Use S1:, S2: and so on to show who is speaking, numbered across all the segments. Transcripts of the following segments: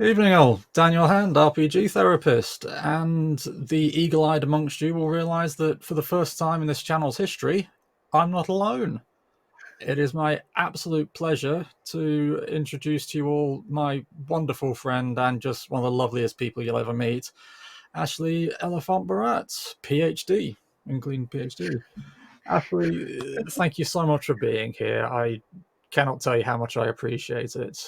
S1: Evening all, Daniel Hand, RPG therapist, and the eagle-eyed amongst you will realise that for the first time in this channel's history, I'm not alone. It is my absolute pleasure to introduce to you all my wonderful friend and just one of the loveliest people you'll ever meet, Ashley Elefant Baratz, PhD, including PhD. Ashley, thank you so much for being here. I cannot tell you how much I appreciate it.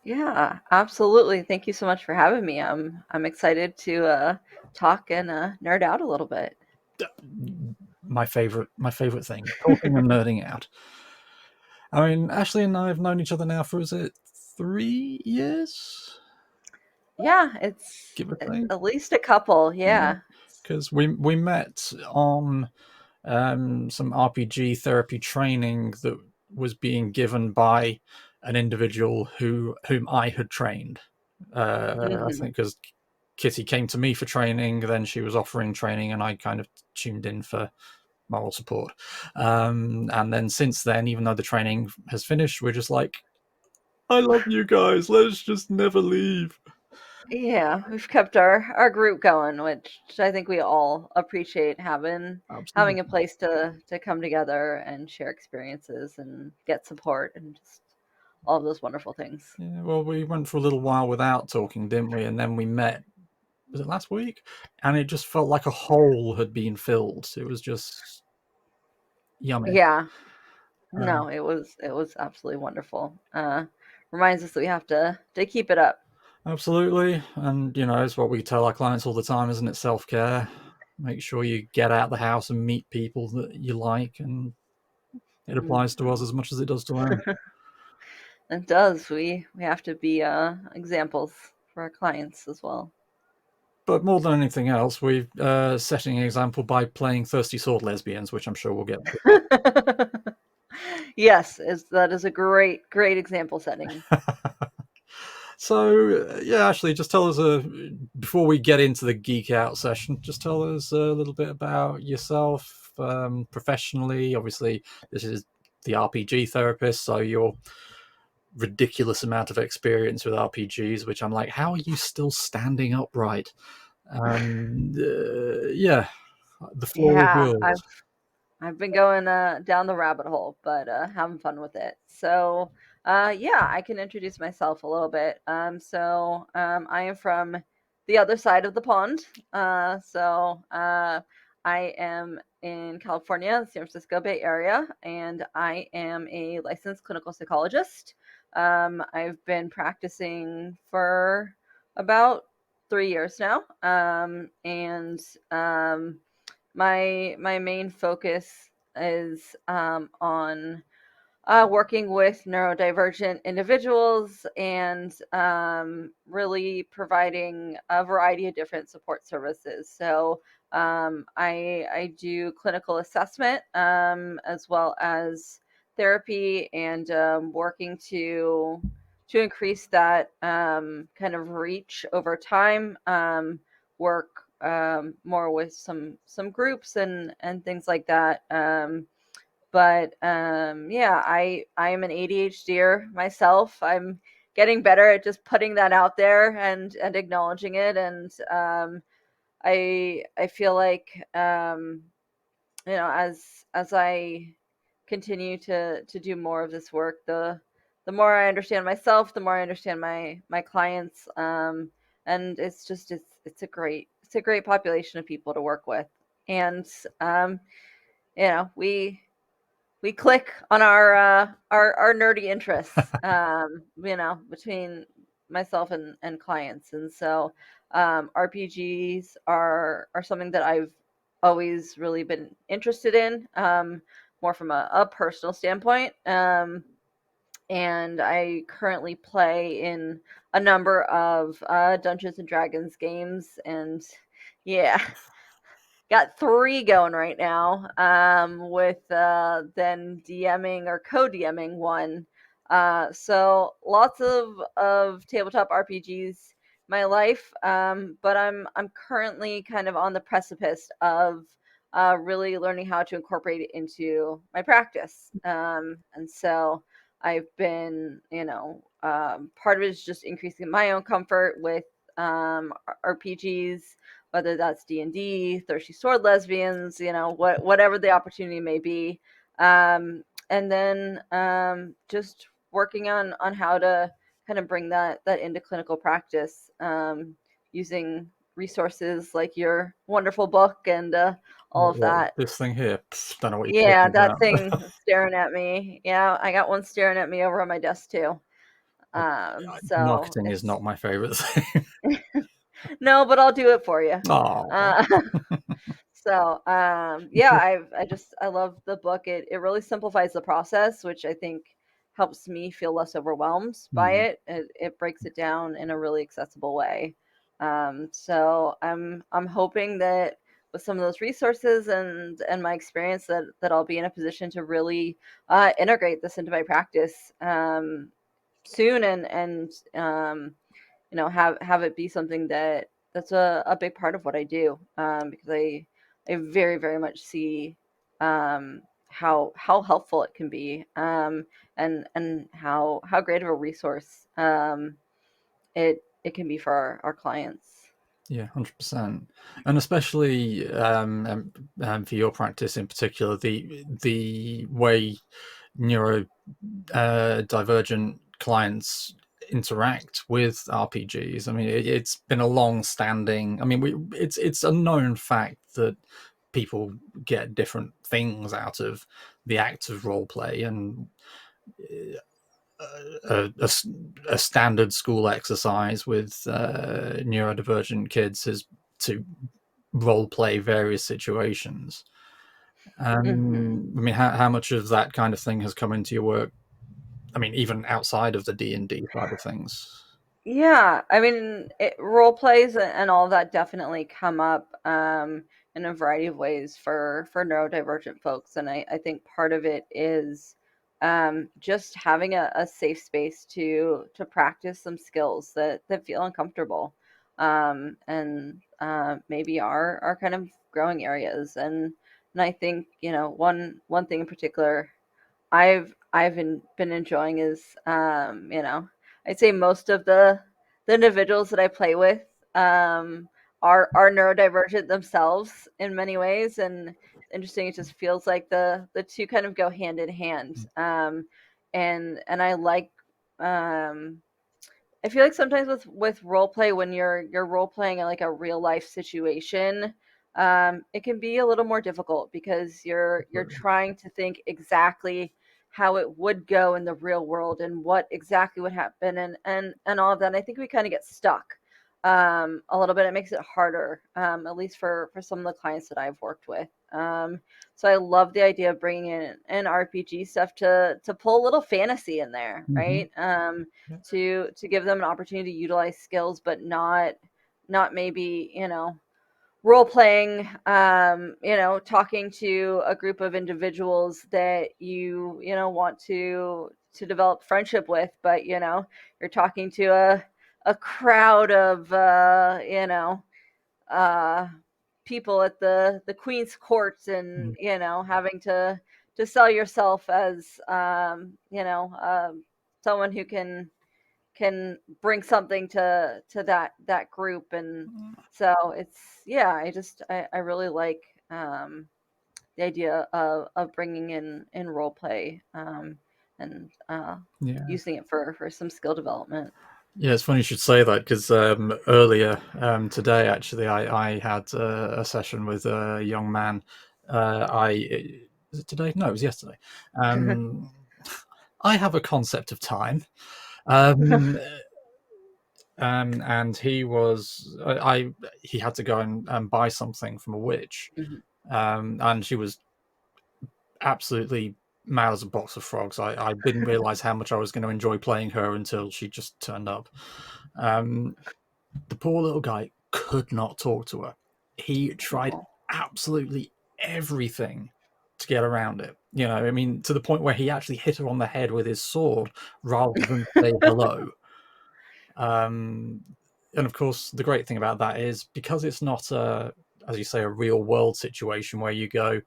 S2: Yeah, absolutely. Thank you so much for having me. I'm excited to talk and nerd out a little bit.
S1: My favorite thing, talking and nerding out. I mean, Ashley and I have known each other now for, is it 3 years,
S2: Yeah, it's
S1: give or
S2: at
S1: take?
S2: at least a couple.
S1: Yeah,
S2: Yeah.
S1: because we met on some RPG therapy training that was being given by an individual whom I had trained. I
S2: hmm
S1: think because Kitty came to me for training, then she was offering training, and I kind of tuned in for moral support. And then since then, even though the training has finished, we're just like, I love you guys. Let's just never leave.
S2: Yeah, we've kept our group going, which I think we all appreciate having a
S1: Absolutely.
S2: place to come together and share experiences and get support and just all of those wonderful things.
S1: Yeah, well, we went for a little while without talking, didn't we? And then we met, was it last week? And it just felt like a hole had been filled. It was just yummy.
S2: Yeah.
S1: Um,
S2: No, it was absolutely wonderful. Reminds us that we have to keep it up.
S1: Absolutely. And, it's what we tell our clients all the time, isn't it? Self care. Make sure you get out the house and meet people that you like. And it applies to us
S2: Mhm.
S1: as much as it does to them.
S2: It does. We have to be examples for our clients as well.
S1: But more than anything else, we're setting an example by playing Thirsty Sword Lesbians, which I'm sure we'll get
S2: Yes, that is a great example setting.
S1: to. So, yeah, Ashley, just tell us, before we get into the geek out session, just tell us a little bit about yourself professionally. Obviously, this is the RPG therapist, so your ridiculous amount of experience with RPGs, which I'm like, how are you still standing upright? And yeah, the floor is
S2: Yeah,
S1: yours.
S2: I've been going down the rabbit hole, but having fun with it. So, yeah, I can introduce myself a little bit. I am from the other side of the pond. I am in California, the San Francisco Bay Area, and I am a licensed clinical psychologist. I've been practicing for about 3 years now, and my main focus is on working with neurodivergent individuals and really providing a variety of different support services. So I do clinical assessment as well as therapy and working to increase that kind of reach over time. Work more with some groups and things like that. Yeah, I am an ADHDer myself. I'm getting better at just putting that out there and acknowledging it. And I feel like as I continue to do more of this work, the more I understand myself, the more I understand my clients. And it's a great population of people to work with. And you know we click on our nerdy interests, between myself and clients. And so RPGs are something that I've always really been interested in, more from a personal standpoint. And I currently play in a number of Dungeons and Dragons games, and yeah, got three going right now, with then DMing or co-DMing one. So lots of tabletop RPGs in my life, but I'm currently kind of on the precipice of really learning how to incorporate it into my practice. And so I've been, part of it is just increasing my own comfort with RPGs, whether that's D&D, Thirsty Sword Lesbians, whatever the opportunity may be. And then just working on how to kind of bring that into clinical practice, using resources like your wonderful book and all of
S1: What,
S2: that.
S1: this thing here? Pfft, don't know what you're
S2: Yeah,
S1: talking
S2: that
S1: about.
S2: thing staring at me. Yeah, I got one staring at me over on my desk too. So
S1: Marketing is
S2: it's
S1: not my favorite thing.
S2: no, but I'll do it for you.
S1: Oh,
S2: Uh, so yeah, I love the book. It really simplifies the process, which I think helps me feel less overwhelmed by it. It breaks it down in a really accessible way. So I'm hoping that with some of those resources and my experience that I'll be in a position to really integrate this into my practice soon and have it be something that's a big part of what I do, because I very very much see how helpful it can be, and how great of a resource it can be for our clients.
S1: yeah, 100%. And especially for your practice in particular, the way neuro divergent clients interact with RPGs. I mean, it's been a long-standing. I mean, it's a known fact that people get different things out of the act of role play, and a standard school exercise with neurodivergent kids is to role play various situations.
S2: Hmm.
S1: I mean, how much of that kind of thing has come into your work? I mean, even outside of the D&D side of things.
S2: Yeah, I mean, role plays and all of that definitely come up in a variety of ways for neurodivergent folks, and I think part of it is just having a safe space to practice some skills that feel uncomfortable, and maybe are kind of growing areas, and I think one thing in particular been enjoying is I'd say most of the individuals that I play with um are neurodivergent themselves in many ways, and interesting, it just feels like the two kind of go hand in hand, and I like um I feel like sometimes with role play, when you're role playing in like a real life situation, it can be a little more difficult because you're trying to think exactly how it would go in the real world and what exactly would happen, and all of that. And I think we kind of get stuck a little bit. It makes it harder, at least for some of the clients that I've worked with. So I love the idea of bringing in RPG stuff to pull a little fantasy in there,
S1: Mm-hmm.
S2: right? To give them an opportunity to utilize skills, but not maybe role playing, talking to a group of individuals that want to develop friendship with, but you're talking to a crowd of uh people at the queen's court, and having to sell yourself as someone who can bring something to that group. And so it's yeah, I really like the idea of bringing in role play, and
S1: Yeah.
S2: using it for some skill development.
S1: Yeah, it's funny you should say that because earlier today, actually, I had a session with a young man. Is it today? No, it was yesterday. Um, I have a concept of time. Um, and he had to go and buy something from a witch,
S2: Mhm.
S1: and she was absolutely mad as a box of frogs. I didn't realize how much I was going to enjoy playing her until she just turned up. Um, the poor little guy could not talk to her. He tried
S2: Oh.
S1: absolutely everything to get around it. I mean, to the point where he actually hit her on the head with his sword rather than say hello. Um, and of course, the great thing about that is because it's not as you say, a real world situation where you go,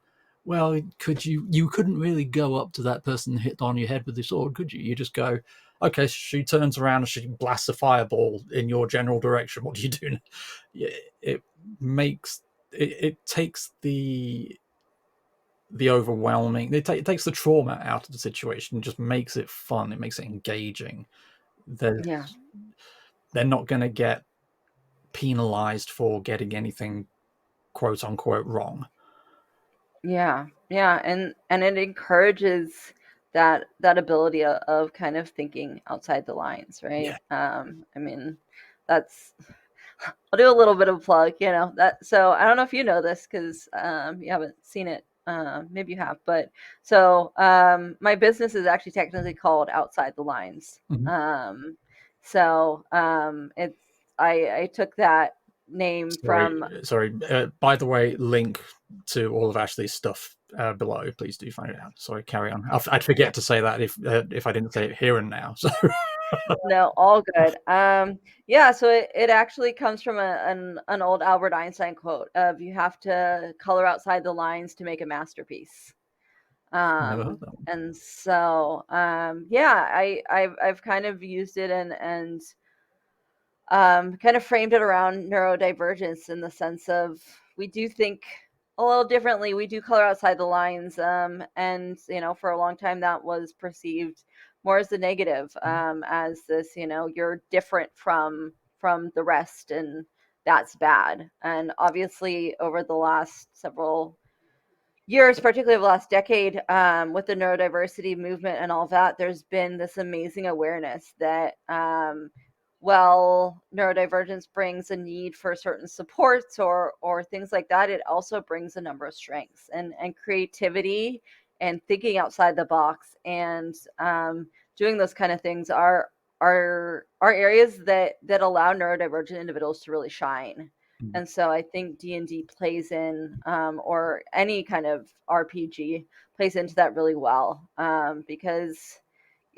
S1: well, you couldn't really go up to that person and hit on your head with the sword, could you? You just go, okay, she turns around and she blasts a fireball in your general direction. What do you do? It makes it takes the overwhelming, it takes the trauma out of the situation and just makes it fun. It makes it engaging. There's,
S2: Yeah.
S1: they're not going to get penalized for getting anything quote unquote wrong.
S2: Yeah, yeah, and it encourages that ability of kind of thinking outside the lines,
S1: Yeah.
S2: right? I mean, that's I'll do a little bit of a plug, that. So I don't know if you know this because you haven't seen it. Maybe you have, but so my business is actually technically called Outside the Lines.
S1: Mhm.
S2: It's I took that name from.
S1: Sorry. By the way, link to all of Ashley's stuff below. Please do find it out. Sorry, carry on. I'd forget to say that if I didn't say it here and now. So
S2: No, all good. Yeah, so it actually comes from an old Albert Einstein quote of you have to color outside the lines to make a masterpiece.
S1: never heard that one.
S2: And so yeah, I've kind of used it and kind of framed it around neurodivergence in the sense of we do think a little differently. We do color outside the lines, and for a long time that was perceived more as the negative, as this, you're different from the rest, and that's bad. And obviously, over the last several years, particularly the last decade, with the neurodiversity movement and all that, there's been this amazing awareness that, well, neurodivergence brings a need for certain supports or things like that. It also brings a number of strengths and creativity and thinking outside the box and doing those kind of things are areas that allow neurodivergent individuals to really shine.
S1: Mhm.
S2: And so I think D&D plays in, or any kind of RPG plays into that really well, because,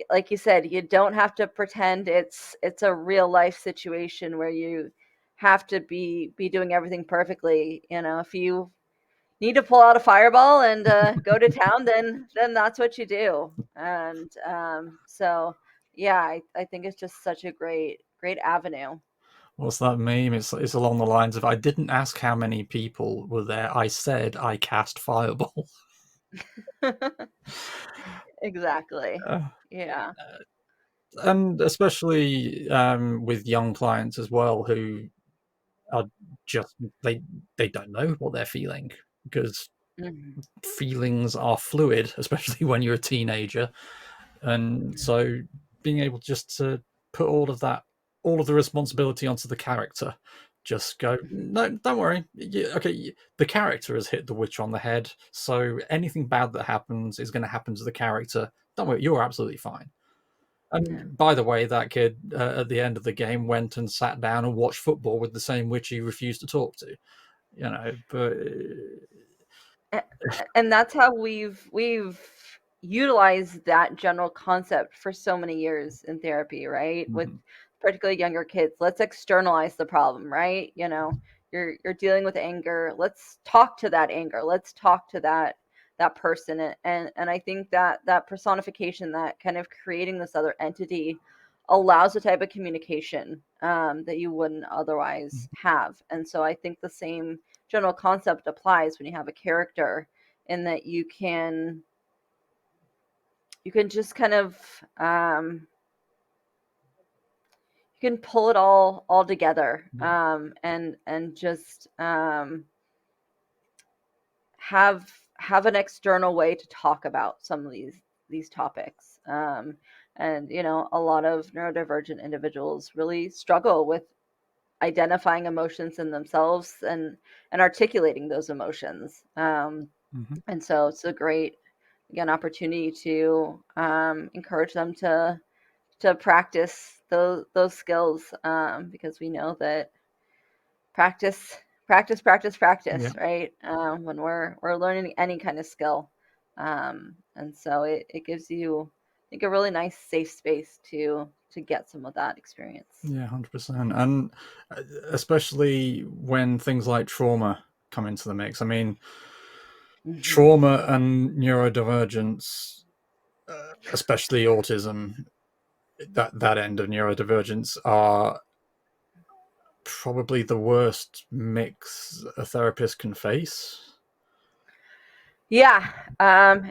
S2: like you said, you don't have to pretend it's a real life situation where you have to be doing everything perfectly. If you need to pull out a fireball and go to town, then that's what you do. And so yeah, I think it's just such a great avenue.
S1: What's that meme? It's along the lines of, I didn't ask how many people were there. I said I cast fireball.
S2: Exactly.
S1: Uh,
S2: Yeah.
S1: and especially with young clients as well, who are just they don't know what they're feeling, because
S2: Mhm.
S1: feelings are fluid, especially when you're a teenager. And so being able just to put all of the responsibility onto the character, just go,
S2: Mhm.
S1: no, don't worry. Okay, the character has hit the witch on the head, so anything bad that happens is going to happen to the character. Don't worry, you're absolutely fine.
S2: Yeah.
S1: And by the way, that kid at the end of the game went and sat down and watched football with the same witch he refused to talk to. But
S2: A- and that's how we've utilized that general concept for so many years in therapy, right? With
S1: mhm,
S2: particularly younger kids. Let's externalize the problem, right? You're dealing with anger. Let's talk to that anger. Let's talk to that person. And I think that personification, that kind of creating this other entity, allows a type of communication, that you wouldn't otherwise have. And so I think the same general concept applies when you have a character, in that you can just kind of, you can pull it all together,
S1: yeah,
S2: and just, have an external way to talk about some of these topics. And a lot of neurodivergent individuals really struggle with identifying emotions in themselves and articulating those emotions.
S1: mhm,
S2: And so it's a great, again, opportunity to, encourage them to practice those skills, because we know that practice, practice, practice,
S1: yeah.
S2: practice, right? When we're learning any kind of skill, and so it gives you, I think, a really nice safe space to get some of that experience.
S1: Yeah, 100%. And especially when things like trauma come into the mix. I mean,
S2: Hmm.
S1: trauma and neurodivergence, especially autism, that end of neurodivergence, are probably the worst mix a therapist can face.
S2: Yeah,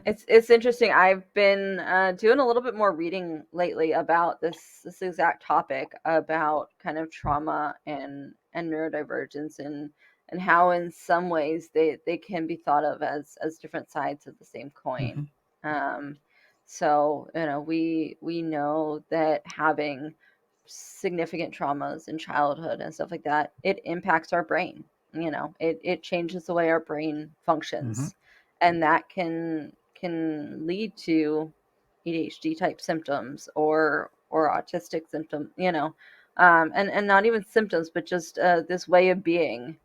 S2: it's interesting. I've been doing a little bit more reading lately about this exact topic about kind of trauma and neurodivergence and how in some ways they can be thought of as different sides of the same coin.
S1: Mm-hmm.
S2: Um, so we know that having significant traumas in childhood and stuff like that, it impacts our brain. It changes the way our brain
S1: Mm-hmm.
S2: functions, and that can lead to ADHD type symptoms or autistic symptoms, and not even symptoms, but just this way of being,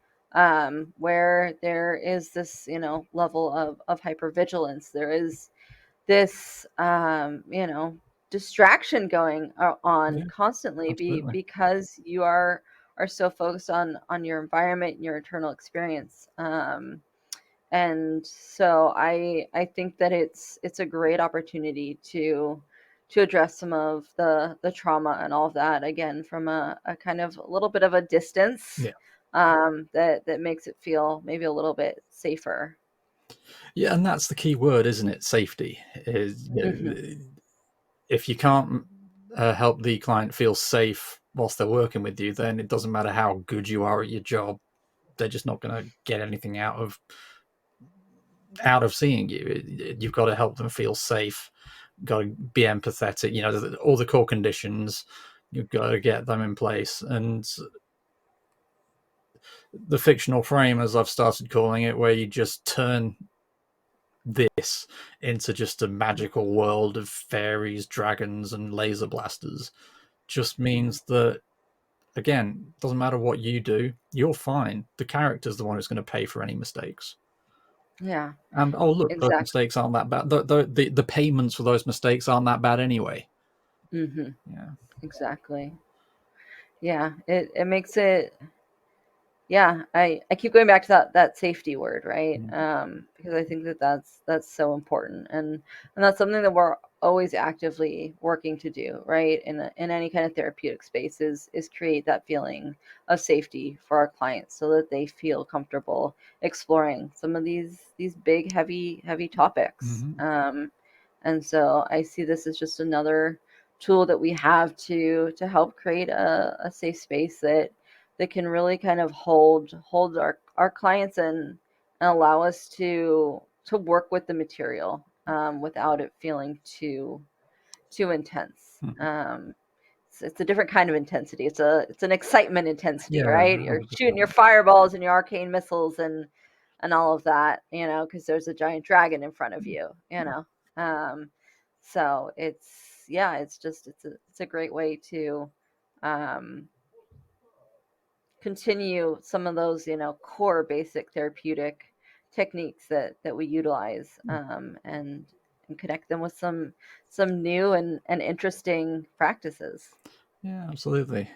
S2: where there is this level of hypervigilance. There is this distraction going on
S1: Yeah,
S2: constantly
S1: absolutely.
S2: because you are so focused on your environment and your internal experience. And so I think that it's a great opportunity to address some of the trauma and all of that again from a kind of a little bit of a distance,
S1: Yeah.
S2: that makes it feel maybe a little bit safer.
S1: Yeah, and that's the key word, isn't it? Safety. Is,
S2: Hmm.
S1: if you can't help the client feel safe whilst they're working with you, then it doesn't matter how good you are at your job. They're just not going to get anything out of seeing you. You've got to help them feel safe. Got to be empathetic. All the core conditions. You've got to get them in place, and the fictional frame, as I've started calling it, where you just turn this into just a magical world of fairies, dragons, and laser blasters, just means that, again, doesn't matter what you do, you're fine. The character's the one who's going to pay for any mistakes.
S2: Yeah,
S1: And oh, look, those
S2: exactly.
S1: mistakes aren't that bad. The payments for those mistakes aren't that bad anyway.
S2: Hmm.
S1: Yeah.
S2: Exactly. Yeah, it makes it. Yeah, I keep going back to that safety word, right?
S1: Mm.
S2: Because I think that's so important, and that's something that we're always actively working to do, right? In any kind of therapeutic space is create that feeling of safety for our clients so that they feel comfortable exploring some of these big heavy topics.
S1: Mm-hmm.
S2: And so I see this as just another tool that we have to help create a safe space that can really kind of hold our clients and allow us to work with the material, without it feeling too intense.
S1: Mm-hmm.
S2: It's a different kind of intensity. It's an excitement intensity,
S1: Yeah,
S2: right? You're shooting
S1: 100%.
S2: your fireballs and your arcane missiles and all of that, because there's a giant dragon in front of you, you
S1: Yeah.
S2: know. Um, so it's a great way to um, continue some of those core basic therapeutic techniques that we utilize, and connect them with some new and interesting practices.
S1: Yeah, absolutely.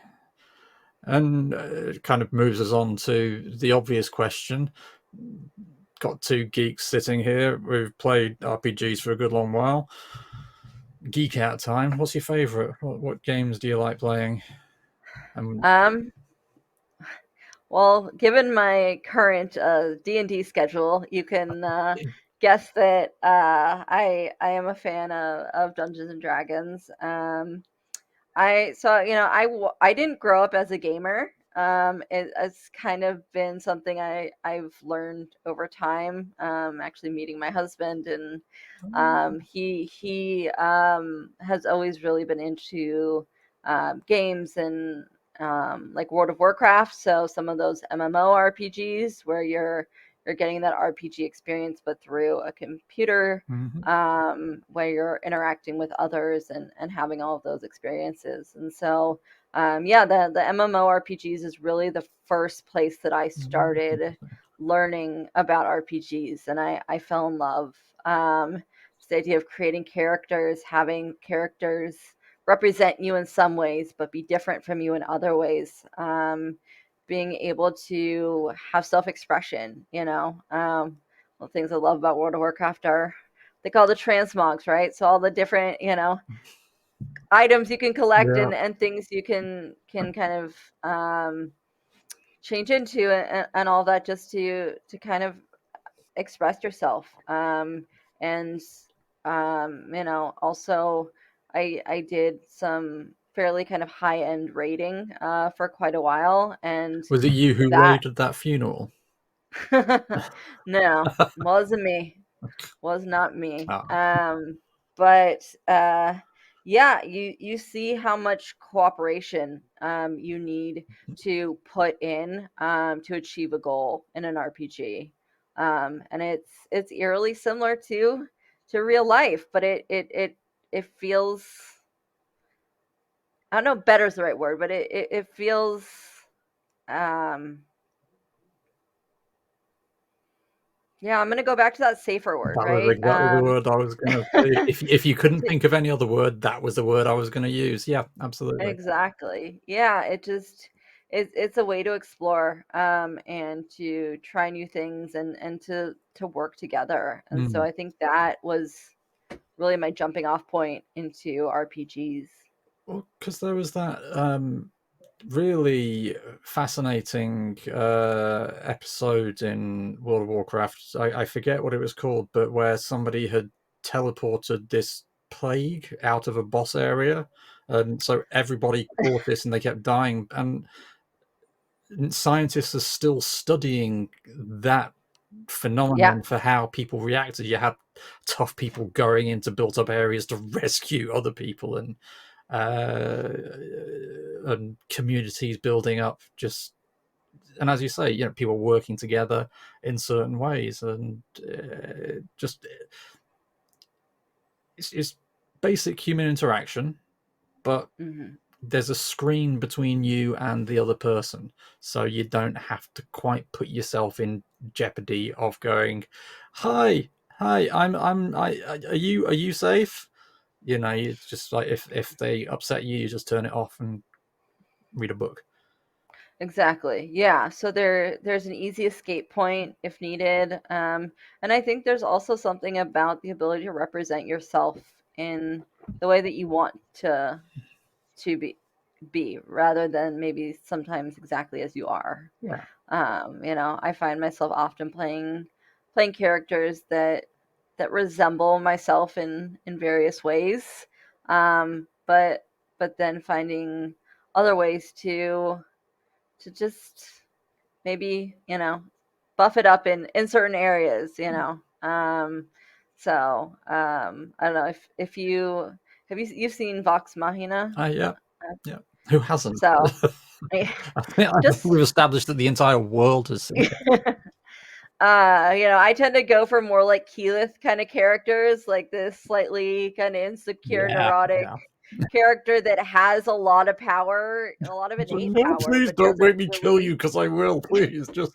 S1: And it kind of moves us on to the obvious question. Got two geeks sitting here. We've played RPGs for a good long while. Geek out time. What's your favorite? What games do you like playing? Um,
S2: um well, given my current D&D schedule, you can guess that I am a fan of Dungeons and Dragons. I didn't grow up as a gamer. It's kind of been something I've learned over time. Actually meeting my husband, and he has always really been into games and like World of Warcraft. So some of those MMORPGs where you're getting that RPG experience, but through a computer,
S1: mhm.
S2: where you're interacting with others and having all of those experiences. And so, yeah, the MMORPGs is really the first place that I started learning about RPGs, and I fell in love. Just the idea of creating characters, having characters represent you in some ways, but be different from you in other ways. Being able to have self-expression, the things I love about World of Warcraft are they call the transmogs, right? So all the different, items you can collect
S1: Yeah.
S2: and things you can kind of change into and all that just to kind of express yourself. And also I did some fairly kind of high end raiding for quite a while, and
S1: Was it you who
S2: that
S1: raided that funeral?
S2: no, wasn't me. Was not me.
S1: Ah,
S2: But yeah, you see how much cooperation you need to put in to achieve a goal in an RPG, and it's eerily similar to real life, but it feels, I don't know if better is the right word, but it feels um yeah, I'm gonna go back to that safer word,
S1: that was
S2: right?
S1: exactly the word I was going to say. If you couldn't think of any other word, that was the word I was going to use. Yeah, absolutely.
S2: Exactly. Yeah, it's a way to explore and to try new things and to work together. And so
S1: Mm.
S2: I think that was really my jumping off point into RPGs.
S1: Well, because there was that really fascinating episode in World of Warcraft. I forget what it was called, but where somebody had teleported this plague out of a boss area, and so everybody caught this, and they kept dying. And scientists are still studying that
S2: Yeah,
S1: phenomenon for how people reacted. You had tough people going into built-up areas to rescue other people, uh, and communities building up. Just and as you say, people working together in certain ways, and just it's basic human interaction, but
S2: hmm
S1: there's a screen between you and the other person, so you don't have to quite put yourself in jeopardy of going, hi, are you safe? It's just like if they upset you, you just turn it off and read a book.
S2: exactly. Yeah. So there's an easy escape point if needed. And I think there's also something about the ability to represent yourself in the way that you want to be rather than maybe sometimes exactly as you are.
S1: Yeah.
S2: I find myself often playing characters that resemble myself in various ways, but then finding other ways to just maybe buff it up in certain areas. I don't know if you have you've seen Vox Machina.
S1: Yeah, yeah. Who hasn't?
S2: So
S1: I think
S2: just
S1: we've established that the entire world has seen it.
S2: I tend to go for more like Keyleth kind of characters, like this slightly kind of insecure,
S1: Yeah,
S2: neurotic
S1: yeah.
S2: character that has a lot of power, a lot of
S1: So,
S2: innate
S1: no,
S2: power,
S1: please
S2: but
S1: don't
S2: doesn't
S1: make me kill
S2: really
S1: you, because I will. Please, just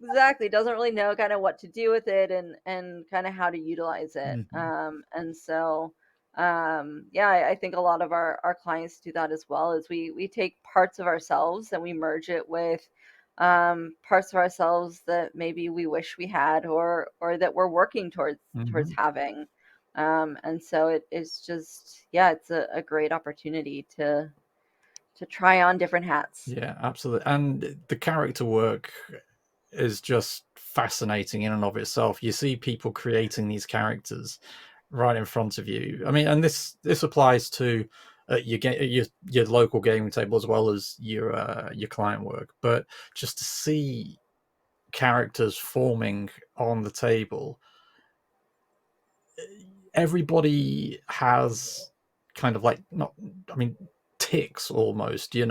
S2: exactly doesn't really know kind of what to do with it and kind of how to utilize it.
S1: Mhm.
S2: And so yeah, I think a lot of our clients do that as well. Is we take parts of ourselves and we merge it with parts of ourselves that maybe we wish we had or that we're working towards
S1: Mhm.
S2: having. And so it is just, yeah, it's a great opportunity to try on different hats.
S1: Yeah, absolutely. And the character work is just fascinating in and of itself. You see people creating these characters right in front of you. I mean, and this applies to your local gaming table as well as your client work. But just to see characters forming on the table, everybody has kind of like not, I mean, ticks almost. T-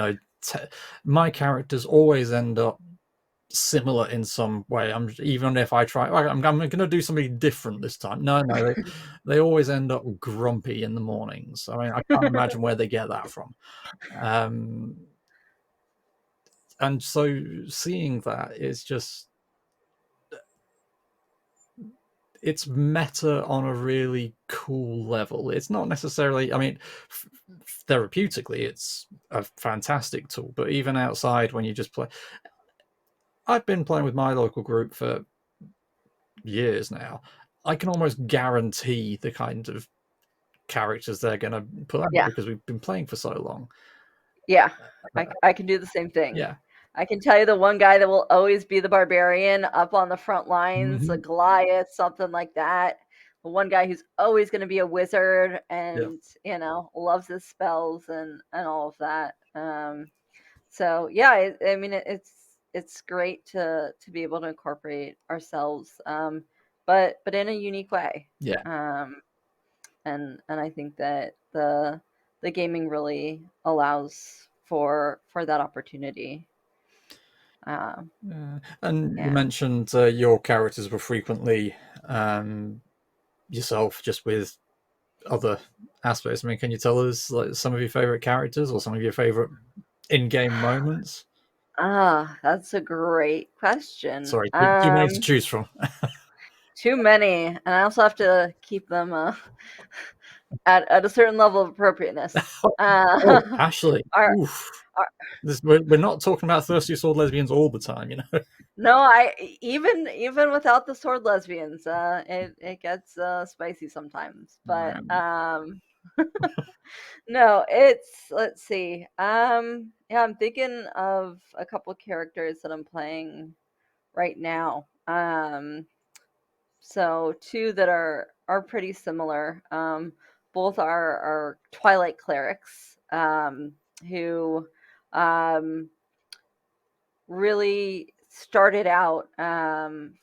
S1: my characters always end up similar in some way. Even if I try, I'm going to do something different this time. No, they always end up grumpy in the mornings. I mean, I can't imagine where they get that from. Um, and so seeing that is just, it's meta on a really cool level. It's not necessarily, I mean, therapeutically, it's a fantastic tool, but even outside when you just play, I've been playing with my local group for years now, I can almost guarantee the kind of characters they're going to put out
S2: Yeah.
S1: because we've been playing for so long.
S2: Yeah,
S1: Uh,
S2: I can do the same thing.
S1: yeah.
S2: I can tell you the one guy that will always be the barbarian up on the front lines, a
S1: Mm-hmm.
S2: Goliath, something like that. The one guy who's always going to be a wizard
S1: Yeah.
S2: and, loves his spells and all of that. So yeah, I mean it's great to be able to incorporate ourselves, but in a unique way.
S1: Yeah.
S2: Um, and I think that the gaming really allows for that opportunity. Um,
S1: And you
S2: yeah.
S1: mentioned your characters were frequently um, yourself, just with other aspects. I mean, can you tell us like some of your favorite characters or some of your favorite in-game moments?
S2: That's a great question.
S1: Sorry, too many to choose from.
S2: Too many, and I also have to keep them at a certain level of appropriateness.
S1: Oh, Ashley.
S2: Our,
S1: Oof.
S2: our
S1: We're not talking about thirsty sword lesbians all the time, you know.
S2: No, I even without the sword lesbians, it gets spicy sometimes. But
S1: Man.
S2: no, it's let's see. Yeah, I'm thinking of a couple characters that I'm playing right now. So two that are pretty similar. Both are Twilight clerics, who really started out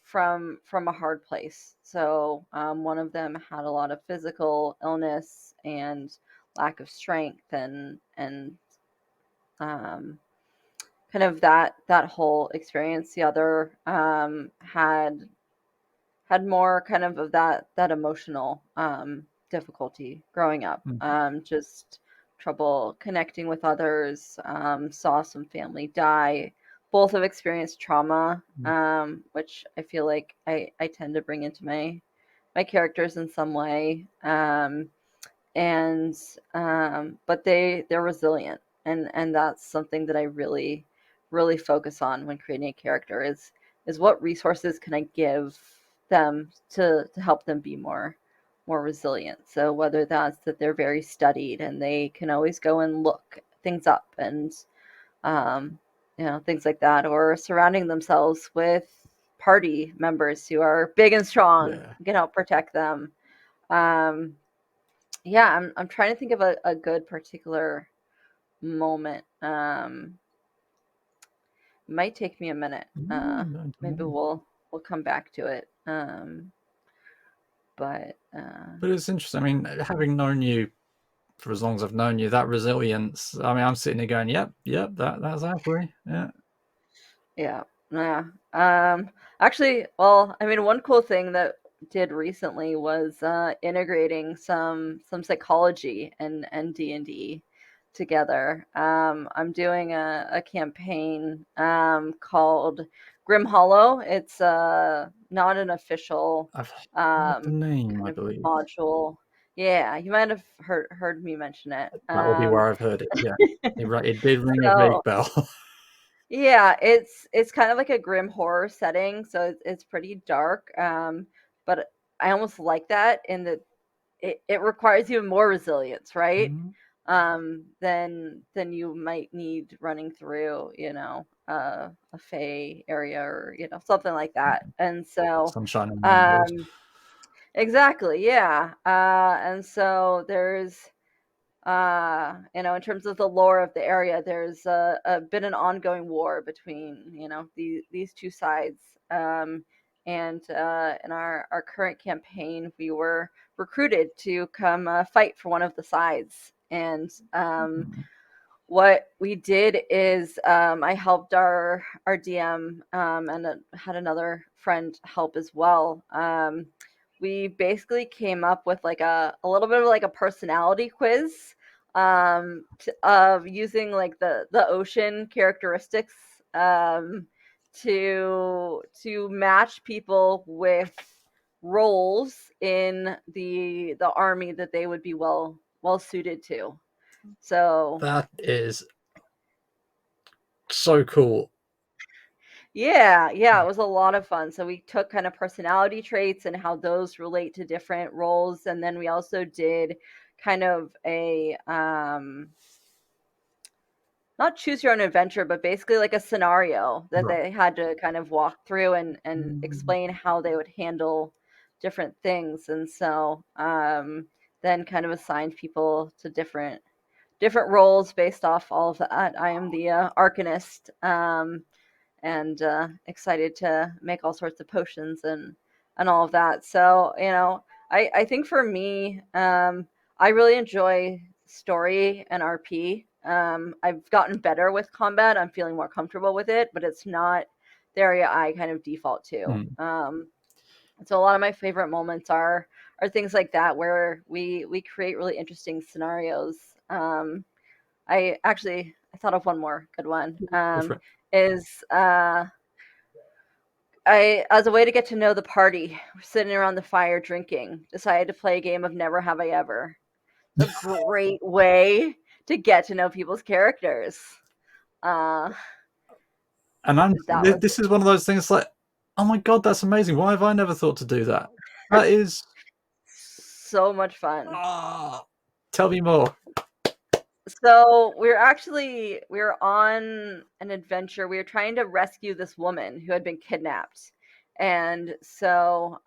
S2: from a hard place. So one of them had a lot of physical illness and lack of strength, and um, kind of that whole experience. The other had more kind of that emotional difficulty growing up,
S1: Mhm.
S2: just trouble connecting with others, saw some family die. Both have experienced trauma, which I feel like I tend to bring into my characters in some way. And But they're resilient, and that's something that I really focus on when creating a character is what resources can I give them to help them be more resilient. So whether that's that they're very studied and they can always go and look things up, and um, things like that, or surrounding themselves with party members who are big and strong
S1: Yeah.
S2: and can help protect them. um, yeah, I'm trying to think of a good particular moment. Might take me a minute.
S1: Don't
S2: Maybe
S1: worry.
S2: we'll come back to it. But
S1: But it's interesting. I mean, having known you for as long as I've known you, that resilience. I mean, I'm sitting here going, "Yep, yep, that's Ashley." Yeah.
S2: yeah, yeah. Actually, well, I mean, one cool thing that did recently was integrating some psychology and D&D together. I'm doing a campaign called Grim Hollow. It's not an official
S1: I've heard the
S2: um,
S1: name,
S2: kind
S1: I
S2: of
S1: believe.
S2: module. Yeah, you might have heard me mention it.
S1: That will be where I've heard it. Yeah. It did ring a
S2: So
S1: vague bell.
S2: yeah, it's kind of like a grim horror setting, so it's pretty dark. But I almost like that in that it requires even more resilience, right?
S1: Mhm.
S2: Than you might need running through, a Fey area, or something like that. And so,
S1: Sunshine and rainbows.
S2: um, exactly, yeah. And so there's in terms of the lore of the area, there's been an ongoing war between, these two sides. And in our current campaign, we were recruited to come fight for one of the sides. And
S1: Mhm.
S2: what we did is I helped our DM, and had another friend help as well. We basically came up with like a little bit of like a personality quiz, of using like the ocean characteristics, to match people with roles in the army that they would be well suited to. So
S1: That is so cool.
S2: Yeah, yeah, it was a lot of fun. So we took kind of personality traits and how those relate to different roles, and then we also did kind of a not choose your own adventure, but basically like a scenario that
S1: Right.
S2: they had to kind of walk through and
S1: Mm.
S2: explain how they would handle different things. And so then kind of assigned people to different roles based off all of that. I am the arcanist, and excited to make all sorts of potions and all of that. So I think for me, I really enjoy story and RP. I've gotten better with combat. I'm feeling more comfortable with it, but it's not the area I kind of default to.
S1: Mm.
S2: So a lot of my favorite moments are things like that where we create really interesting scenarios. I thought of one more good one.
S1: Go for it.
S2: Is I as a way to get to know the party, we're sitting around the fire drinking, decided to play a game of Never Have I Ever. It's a great way to get to know people's characters. Uh,
S1: And
S2: that was
S1: this is one of those things like, oh my god, that's amazing. Why have I never thought to do that? That is,
S2: so much fun.
S1: ah, tell me more.
S2: So we were on an adventure. We were trying to rescue this woman who had been kidnapped, and so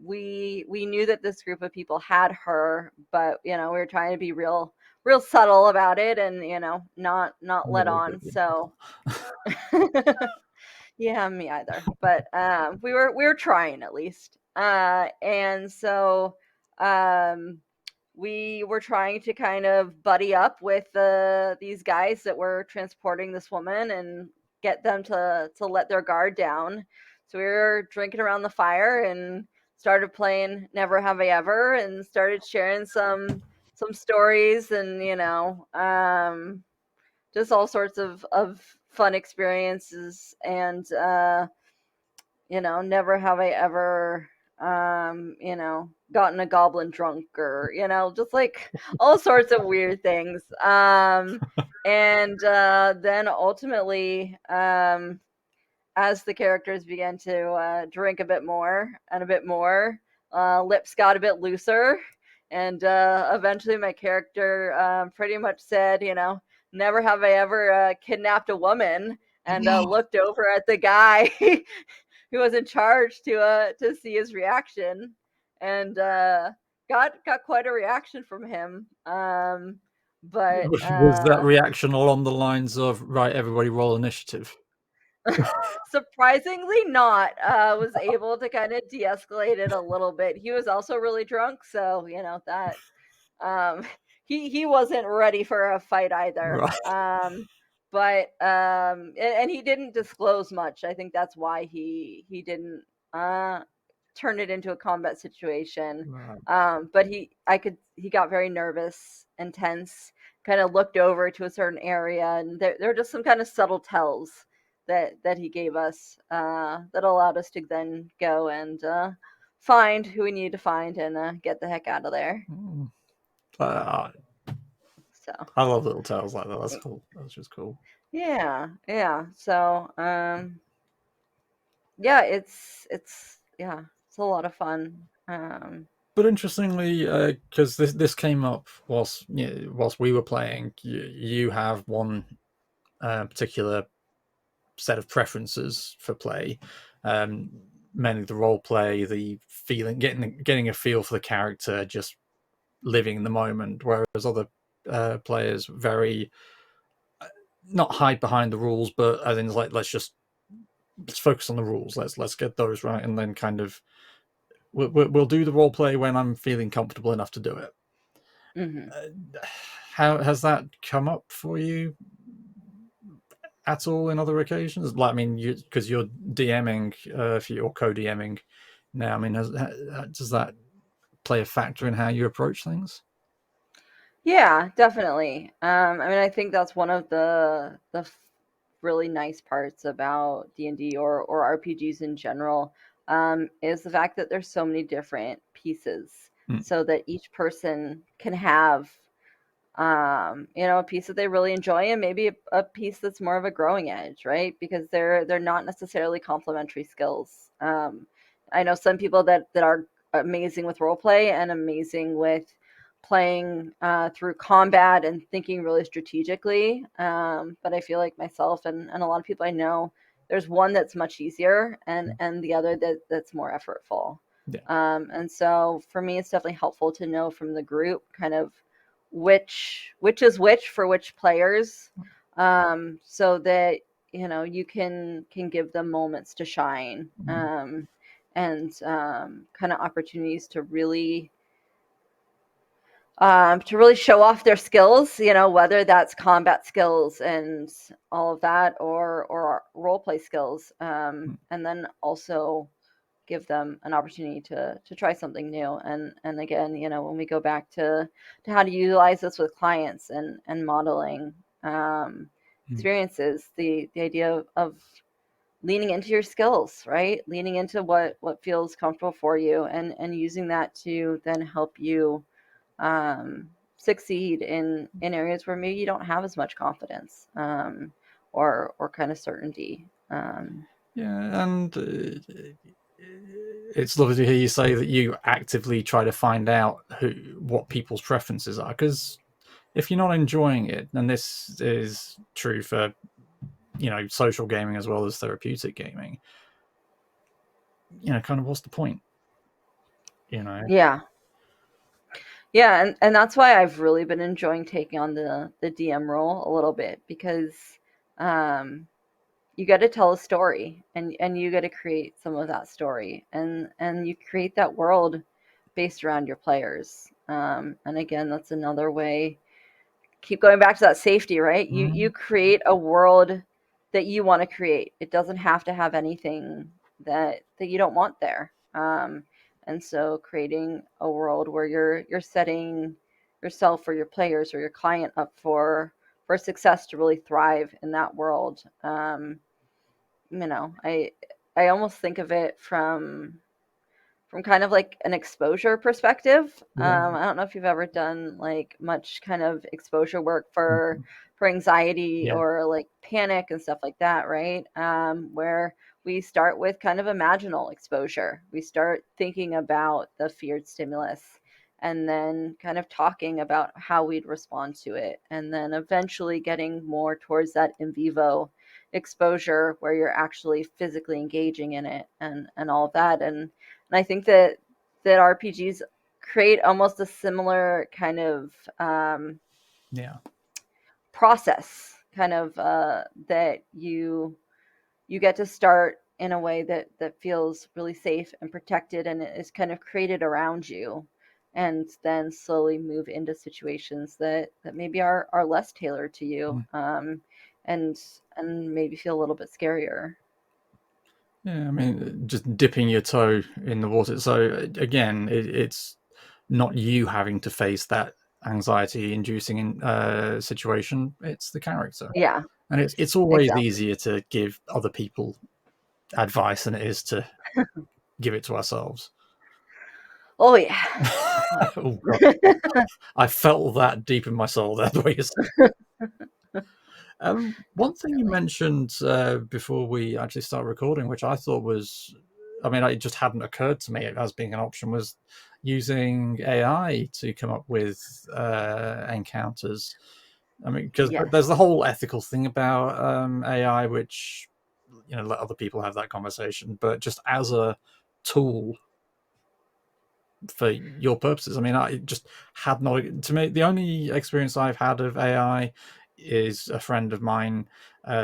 S2: we knew that this group of people had her, but we were trying to be real subtle about it, and not let
S1: Never
S2: on.
S1: again.
S2: So yeah, me either. But we were trying at least. And so um we were trying to kind of buddy up with these guys that were transporting this woman and get them to let their guard down. So we were drinking around the fire and started playing Never Have I Ever and started sharing some stories and just all sorts of fun experiences. And never have I ever gotten a goblin drunk, or just like all sorts of weird things. And then ultimately, as the characters began to drink a bit more and a bit more, lips got a bit looser, and eventually my character pretty much said, never have I ever kidnapped a woman, and looked over at the guy who was in charge to see his reaction, and got quite a reaction from him. But
S1: Was that reaction along the lines of, right, everybody roll initiative?
S2: surprisingly not. Was able to kind of de-escalate it a little bit. He was also really drunk, so that um he wasn't ready for a fight either.
S1: Right.
S2: But and he didn't disclose much. I think that's why he didn't uh turn it into a combat situation.
S1: Right.
S2: But he got very nervous and tense, kind of looked over to a certain area, and there were just some kind of subtle tells that he gave us that allowed us to then go and find who we needed to find and get the heck out of there.
S1: Mm. Uh,
S2: So
S1: I love little tales like that. That's cool. That's just cool.
S2: yeah. So yeah, it's a lot of fun.
S1: But interestingly, because this came up whilst we were playing, you have one particular set of preferences for play, um, mainly the role play, the feeling, getting a feel for the character, just living in the moment. Whereas other players very not hide behind the rules, but I think like let's focus on the rules. Let's get those right, and then kind of we'll do the role play when I'm feeling comfortable enough to do it.
S2: Mhm.
S1: How has that come up for you at all in other occasions? Like, I mean, because you're DMing, if you're co-DMing now, I mean, does that play a factor in how you approach things?
S2: Yeah, definitely. I mean, I think that's one of the really nice parts about D&D or RPGs in general, is the fact that there's so many different pieces,
S1: Mm.
S2: so that each person can have a piece that they really enjoy, and maybe a piece that's more of a growing edge, right? Because they're not necessarily complementary skills. I know some people that are amazing with role play and amazing with playing through combat and thinking really strategically. But I feel like myself and a lot of people I know, there's one that's much easier and the other that's more effortful.
S1: Yeah.
S2: And so for me, it's definitely helpful to know from the group kind of which is which for which players, so that you can give them moments to shine, and kind of opportunities to really show off their skills, whether that's combat skills and all of that, or role play skills, and then also give them an opportunity to try something new. And again, when we go back to how to utilize this with clients and modeling experiences, the idea of leaning into your skills, right? Leaning into what feels comfortable for you, and using that to then help you succeed in areas where maybe you don't have as much confidence, or kind of certainty.
S1: Yeah, and it's lovely to hear you say that you actively try to find out what people's preferences are, because if you're not enjoying it, and this is true for social gaming as well as therapeutic gaming, kind of what's the point?
S2: Yeah. Yeah, and that's why I've really been enjoying taking on the DM role a little bit, because um, you got to tell a story, and you got to create some of that story, and you create that world based around your players. And again, that's another way. Keep going back to that safety, right? You create a world that you want to create. It doesn't have to have anything that you don't want there. And so creating a world where you're setting yourself or your players or your client up for success to really thrive in that world. I almost think of it from kind of like an exposure perspective.
S1: Yeah.
S2: I don't know if you've ever done like much kind of exposure work for anxiety
S1: Yeah.
S2: or like panic and stuff like that, right? Where we start with kind of imaginal exposure. We start thinking about the feared stimulus, and then kind of talking about how we'd respond to it, and then eventually getting more towards that in vivo exposure where you're actually physically engaging in it, and all of that. And I think that RPGs create almost a similar kind of
S1: Yeah.
S2: process, kind of that you get to start in a way that feels really safe and protected, and it is kind of created around you, and then slowly move into situations that maybe are less tailored to you, and maybe feel a little bit scarier.
S1: Yeah, I mean, just dipping your toe in the water. So again, it's not you having to face that anxiety-inducing situation. It's the character,
S2: Yeah,
S1: and it's always
S2: exactly.
S1: easier to give other people advice than it is to give it to ourselves.
S2: Oh yeah.
S1: Oh God, I felt that deep in my soul there, the way you said. One thing you mentioned before we actually start recording, which I thought was, I mean, it just hadn't occurred to me as being an option, was using AI to come up with encounters. I mean, because
S2: Yes.
S1: there's the whole ethical thing about AI, which let other people have that conversation. But just as a tool for your purposes, I mean, I just had not. To me, the only experience I've had of AI is a friend of mine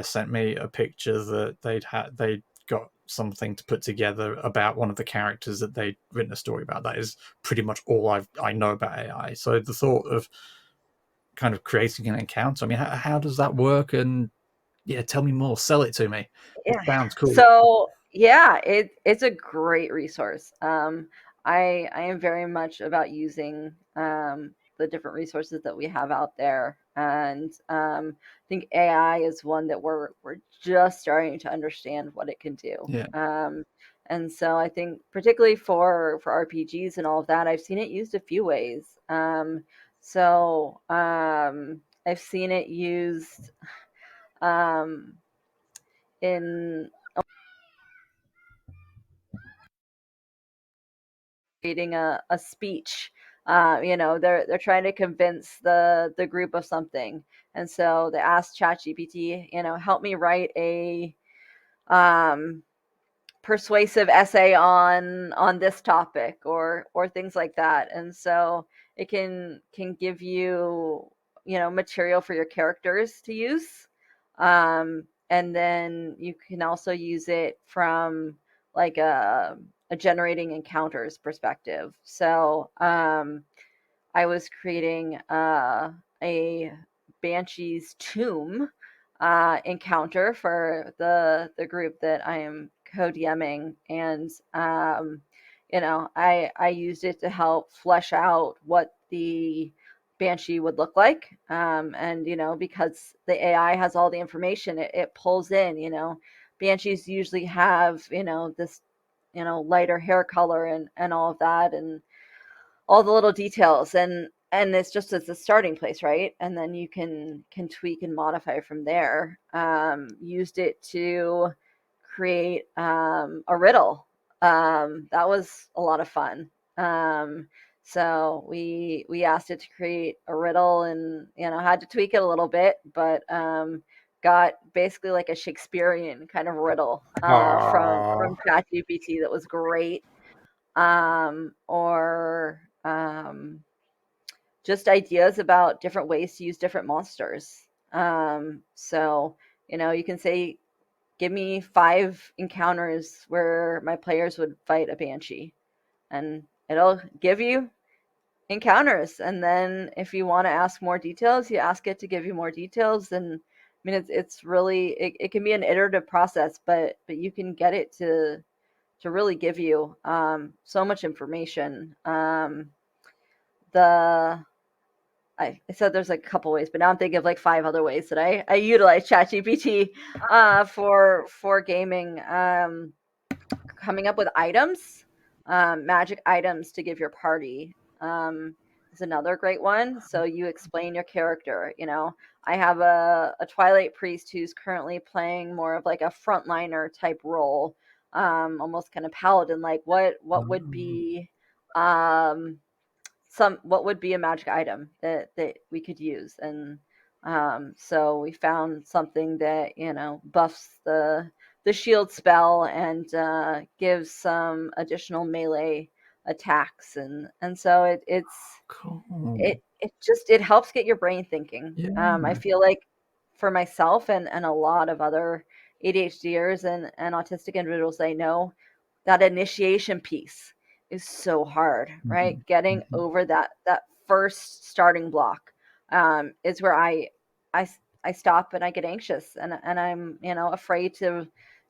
S1: sent me a picture that they'd got something to put together about one of the characters that they'd written a story about. That is pretty much all I know about AI. So the thought of kind of creating an encounter, I mean, how does that work? And yeah, tell me more, sell it to me. It
S2: Yeah.
S1: sounds cool.
S2: So yeah, it's a great resource. I am very much about using the different resources that we have out there, and I think AI is one that we're just starting to understand what it can do.
S1: Yeah.
S2: And so I think particularly for RPGs and all of that, I've seen it used a few ways. So I've seen it used um, in creating a speech. They're trying to convince the group of something, and so they asked ChatGPT, help me write a um, persuasive essay on this topic, or things like that. And so it can give you material for your characters to use, and then you can also use it from like a generating encounters perspective. So I was creating a Banshee's Tomb encounter for the group that I am co-DMing, and I used it to help flesh out what the Banshee would look like, and because the AI has all the information, it pulls in. Banshees usually have this lighter hair color and all of that, and all the little details, and it's just as a starting place, right? And then you can tweak and modify from there. Used it to create a riddle. That was a lot of fun. So we asked it to create a riddle, and had to tweak it a little bit, but got basically like a Shakespearean kind of riddle from ChatGPT that was great. Or just ideas about different ways to use different monsters. So, you can say, give me 5 encounters where my players would fight a banshee, and it'll give you encounters. And then if you want to ask more details, you ask it to give you more details. And I mean, it's really, it can be an iterative process, but you can get it to really give you so much information. The I said there's like a couple ways, but now I'm thinking of like 5 other ways that I utilize ChatGPT for gaming. Coming up with items, magic items to give your party, is another great one. So you explain your character. I have a Twilight priest who's currently playing more of like a frontliner type role, almost kind of paladin. Like what would be um, what would be a magic item that we could use. And so we found something that buffs the shield spell, and gives some additional melee attacks, and so
S1: Cool.
S2: it helps get your brain thinking.
S1: Yeah.
S2: I feel like for myself and a lot of other ADHDers and autistic individuals I know, that initiation piece is so hard, right?
S1: Mhm,
S2: Getting
S1: mhm.
S2: over that first starting block is where I I stop and I get anxious, and I'm afraid to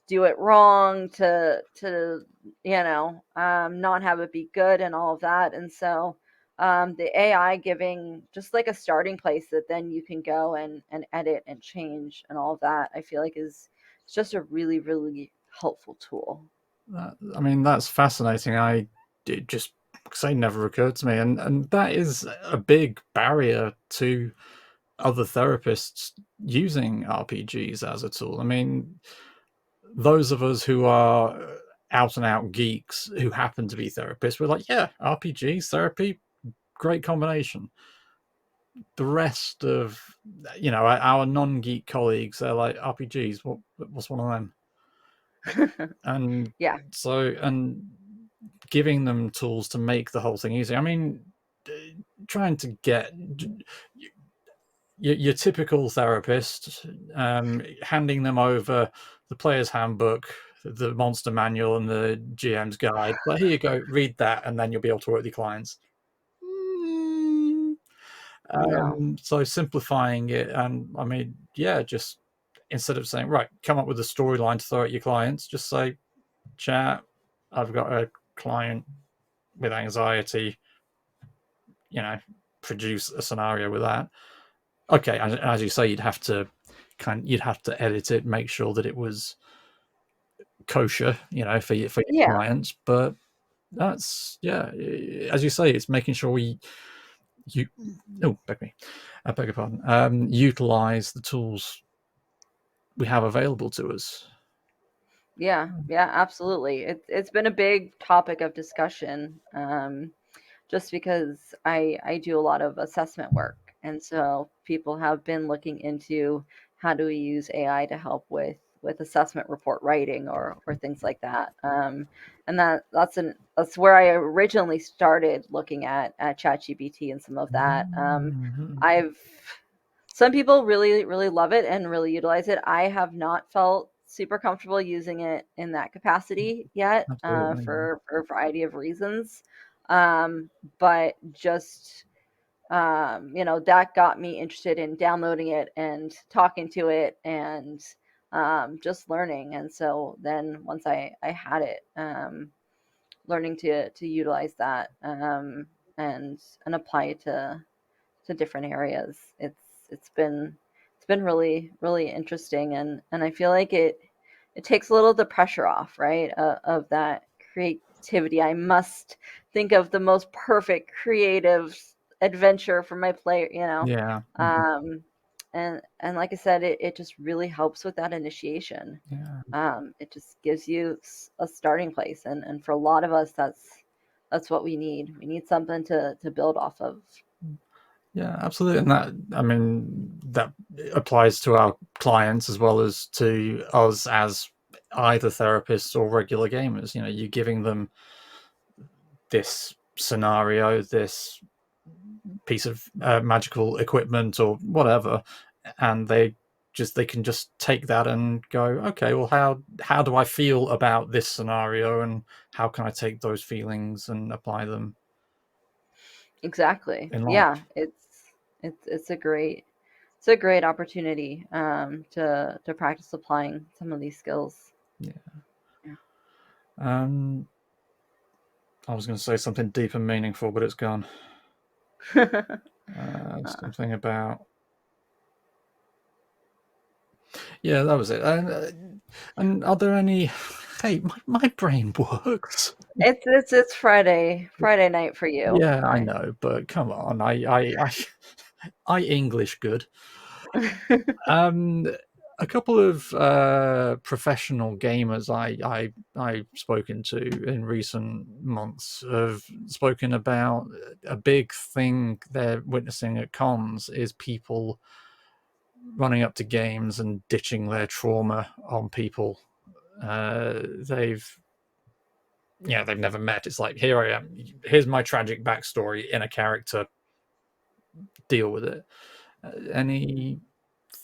S2: do it wrong, to not have it be good and all of that. And so the AI giving just like a starting place that then you can go and edit and change and all of that, I feel like is just a really, really helpful tool.
S1: I mean, that's fascinating. It just say never occurred to me, and that is a big barrier to other therapists using RPGs as a tool. I mean, those of us who are out and out geeks who happen to be therapists, we're like, yeah, RPGs, therapy, great combination. The rest of our non-geek colleagues, they're like, RPGs, what's one of them? And
S2: Yeah.
S1: and giving them tools to make the whole thing easy. I mean, trying to get your typical therapist, handing them over the player's handbook, the monster manual, and the GM's guide. But here you go, read that, and then you'll be able to work with your clients. Mm.
S2: No.
S1: So simplifying it, and I mean, yeah, just instead of saying, right, come up with a storyline to throw at your clients, just say, chat, I've got a client with anxiety, produce a scenario with that. Okay, and as you say, you'd have to edit it, make sure that it was kosher, for your
S2: Yeah.
S1: clients. But that's, yeah, as you say, it's making sure you oh, I beg your pardon. Utilize the tools we have available to us.
S2: Yeah, yeah, absolutely. It's been a big topic of discussion. Just because I do a lot of assessment work. And so people have been looking into how do we use AI to help with assessment report writing or things like that. And that's where I originally started looking at ChatGPT and some of that.
S1: Mhm.
S2: I've Some people really love it and really utilize it. I have not felt super comfortable using it in that capacity yet,
S1: Absolutely.
S2: for a variety of reasons. But just that got me interested in downloading it and talking to it and just learning. And so then once I had it, learning to utilize that and apply it to different areas. It's been really interesting, and I feel like it takes a little of the pressure off, right? Of that creativity. I must think of the most perfect creative adventure for my player,
S1: Yeah. Mhm.
S2: um, and like I said, it just really helps with that initiation.
S1: Yeah.
S2: It just gives you a starting place, and for a lot of us, that's what we need. We need something to build off of.
S1: Yeah, absolutely. And that, I mean, that applies to our clients as well as to us as either therapists or regular gamers. You're giving them this scenario, this piece of magical equipment or whatever, and they can just take that and go, okay, well, how do I feel about this scenario, and how can I take those feelings and apply them
S2: Exactly.
S1: in
S2: Yeah,
S1: life?
S2: it's a great opportunity to practice applying some of these skills.
S1: Yeah. Um, I was going to say something deep and meaningful, but it's gone.
S2: Yeah.
S1: Something about, yeah, that was it. And are there any? Hey, my brain works.
S2: It's Friday night for you.
S1: Yeah, I know, but come on, I English good. Um, a couple of professional gamers I've spoken to in recent months have spoken about a big thing they're witnessing at cons is people running up to games and ditching their trauma on people they've they've never met. It's like, here I am, here's my tragic backstory in a character, deal with it. Any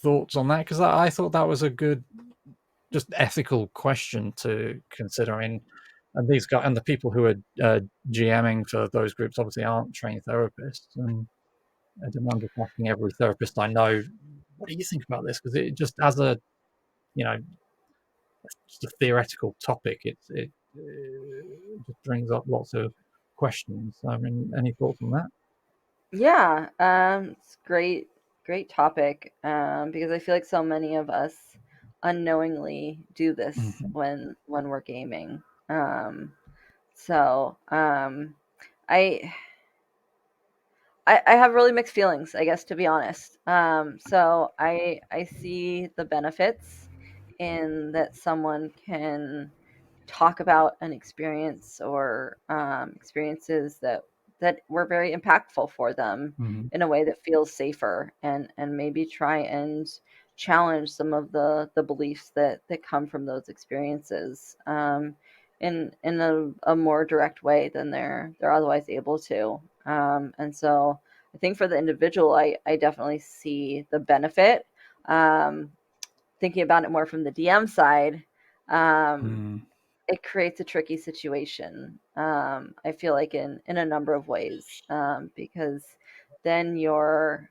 S1: thoughts on that? Because I thought that was a good, just ethical question to consider. I mean, and these guys and the people who are GMing for those groups obviously aren't trained therapists, and I demand just asking every therapist I know, what do you think about this? Because it just, as a, you know just a theoretical topic, just brings up lots of questions. I mean, any thoughts on that?
S2: Yeah, it's great topic. Because I feel like so many of us unknowingly do this
S1: Mhm.
S2: when we're gaming. So I I have really mixed feelings, I guess, to be honest. So I see the benefits in that someone can talk about an experience or experiences that were very impactful for them
S1: Mhm.
S2: in a way that feels safer, and maybe try and challenge some of the beliefs that come from those experiences, in a more direct way than they're otherwise able to. And so I think for the individual, I definitely see the benefit. Um, Thinking about it more from the DM side, um,
S1: Mm.
S2: it creates a tricky situation. I feel like in a number of ways, because then you're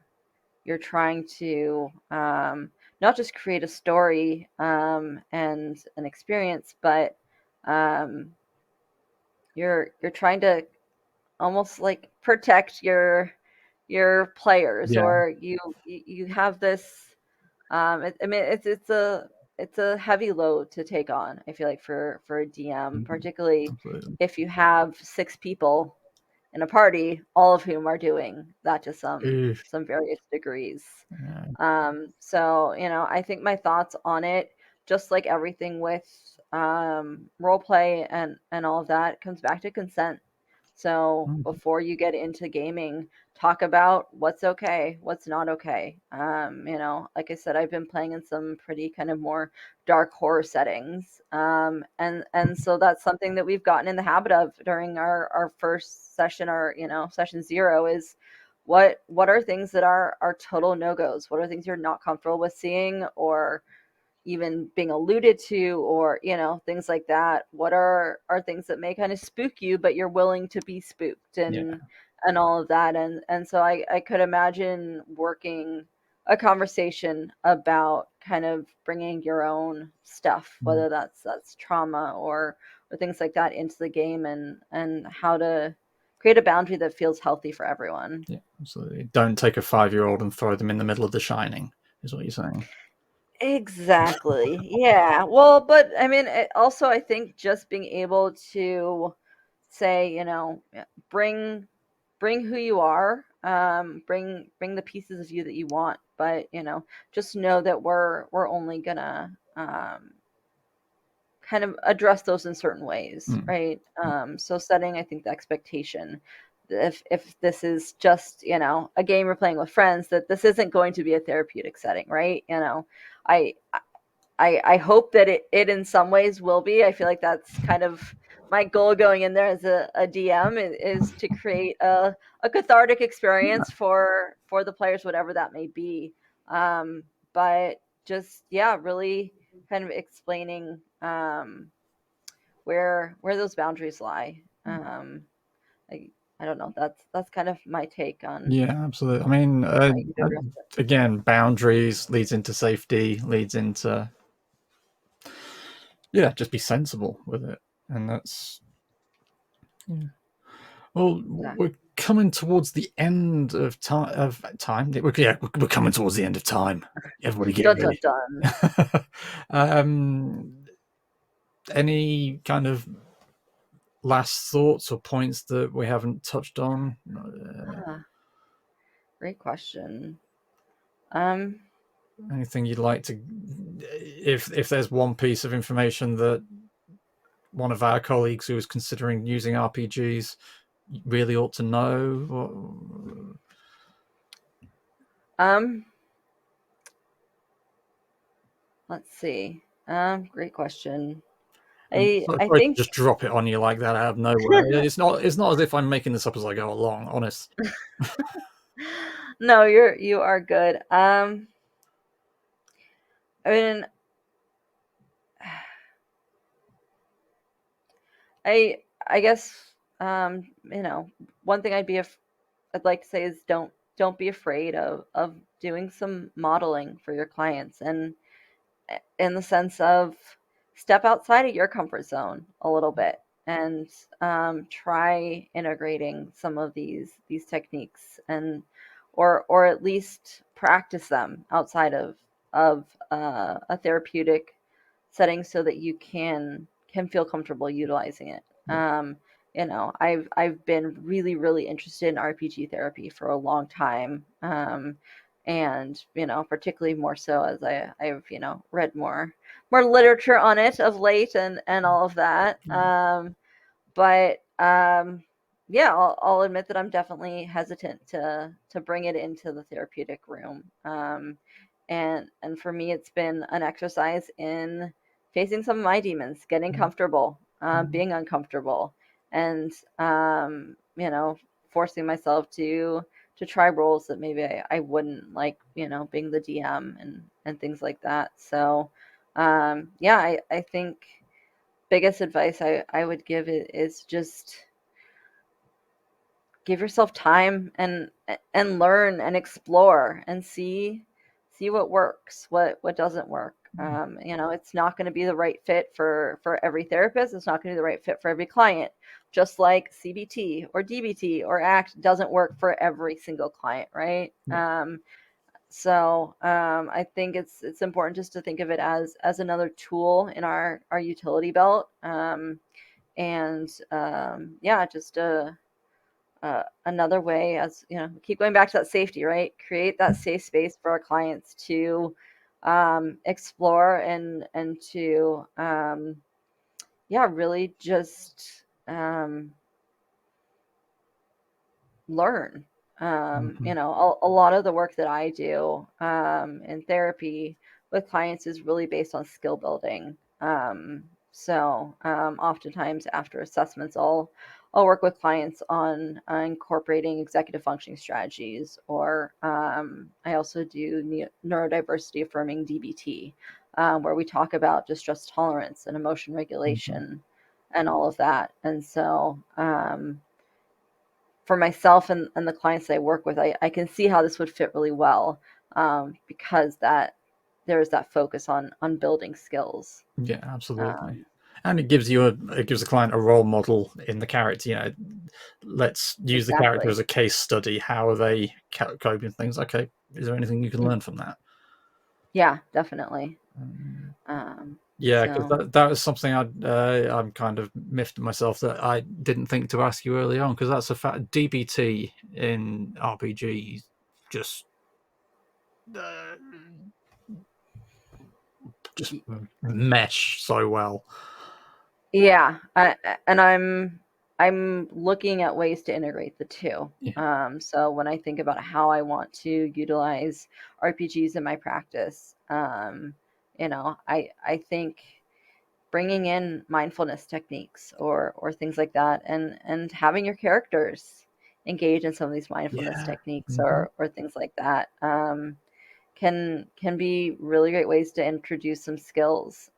S2: trying to not just create a story and an experience, but um, you're trying to almost like protect your players,
S1: Yeah.
S2: or you have this. I mean, it's a heavy load to take on. I feel like for a DM,
S1: Mhm.
S2: particularly
S1: Absolutely.
S2: if you have six people in a party, all of whom are doing that to some
S1: Oof.
S2: various degrees.
S1: Yeah.
S2: So, I think my thoughts on it, just like everything with role play and all of that, comes back to consent. So
S1: Mhm.
S2: before you get into gaming, talk about what's okay, what's not okay. Like I said, I've been playing in some pretty kind of more dark horror settings. And so that's something that we've gotten in the habit of during our first session, our, session 0 is what are things that are total no-goes? What are things you're not comfortable with seeing or even being alluded to, or things like that? What are things that may kind of spook you but you're willing to be spooked,
S1: Yeah.
S2: and all of that? And so I could imagine working a conversation about kind of bringing your own stuff,
S1: Mm.
S2: whether that's trauma or things like that, into the game, and how to create a boundary that feels healthy for everyone.
S1: Yeah, absolutely. Don't take a 5-year-old and throw them in the middle of The Shining, is what you're saying.
S2: Exactly. Yeah. Well, but I mean, also, I think just being able to say, yeah, bring who you are, bring the pieces of you that you want, but just know that we're only gonna kind of address those in certain ways,
S1: Mm.
S2: right? So setting, I think, the expectation, if this is just a game we're playing with friends, that this isn't going to be a therapeutic setting, right? I I hope that it in some ways will be. I feel like that's kind of my goal going in there as a DM, is to create a cathartic experience for the players, whatever that may be. But just, yeah, really kind of explaining where those boundaries lie. I, I don't know. That's kind of my take on
S1: Yeah, absolutely. I mean,
S2: how you could address it.
S1: again, boundaries leads into safety, leads into, yeah, just be sensible with it. And that's, yeah. Well, we're coming towards the end of time. Yeah, we're coming towards the end of time. Everybody get
S2: Dun dun
S1: ready.
S2: dun.
S1: um, any kind of last thoughts or points that we haven't touched on?
S2: Ah, great question.
S1: Anything you'd like to, if there's one piece of information that one of our colleagues who is considering using RPGs really ought to know?
S2: Um, let's see. Great question.
S1: I'm
S2: I
S1: sorry to
S2: think
S1: just drop it on you like that out of nowhere. It's not as if I'm making this up as I go along, honest.
S2: no, you are good. I mean, I guess one thing I'd like to say is don't be afraid of doing some modeling for your clients, and in the sense of step outside of your comfort zone a little bit, and try integrating some of these techniques, and or at least practice them outside of a therapeutic setting, so that you can feel comfortable utilizing it.
S1: Yeah.
S2: I've been really, really interested in RPG therapy for a long time, and particularly more so as I've read more literature on it of late, and all of that. But yeah, I'll admit that I'm definitely hesitant to bring it into the therapeutic room. And for me, it's been an exercise in facing some of my demons, getting comfortable, being uncomfortable, and forcing myself to try roles that maybe I wouldn't like, being the DM and things like that. So yeah, I think biggest advice I would give it is just give yourself time, and learn and explore and see what works, what doesn't work. It's not going to be the right fit for every therapist. It's not going to be the right fit for every client. Just like CBT or DBT or ACT doesn't work for every single client, right?
S1: Yeah.
S2: So I think it's important just to think of it as another tool in our utility belt, and yeah, just another way, as you know, keep going back to that safety, right? Create that safe space for our clients to explore and to yeah, really just learn.
S1: Hmm.
S2: You know, a lot of the work that I do in therapy with clients is really based on skill building. Oftentimes after assessments, I'll work with clients on incorporating executive functioning strategies, or I also do neurodiversity affirming DBT, where we talk about distress tolerance and emotion
S1: Hmm.
S2: regulation and all of that. And so, for myself and the clients that I work with, I can see how this would fit really well, because that there's that focus on building skills.
S1: Yeah, absolutely.
S2: Um,
S1: And it gives the client a role model in the character. You know, let's use the character as
S2: exactly.
S1: a case study. How are they coping with things? Okay, is there anything you can
S2: Mm,
S1: learn from that?
S2: yeah, definitely.
S1: Um,
S2: Um,
S1: yeah, because
S2: so
S1: that was something I'm kind of miffed at myself that I didn't think to ask you early on, because that's a fact. DBT in RPGs just uh, just
S2: y-
S1: mesh so well.
S2: yeah, and I'm looking at ways to integrate the two.
S1: Yeah,
S2: So when I think about how I want to utilize RPGs in my practice, you know, I think bringing in mindfulness techniques or things like that, and having your characters engage in some of these mindfulness
S1: yeah.
S2: techniques
S1: Hmm.
S2: or things like that, can be really great ways to introduce some skills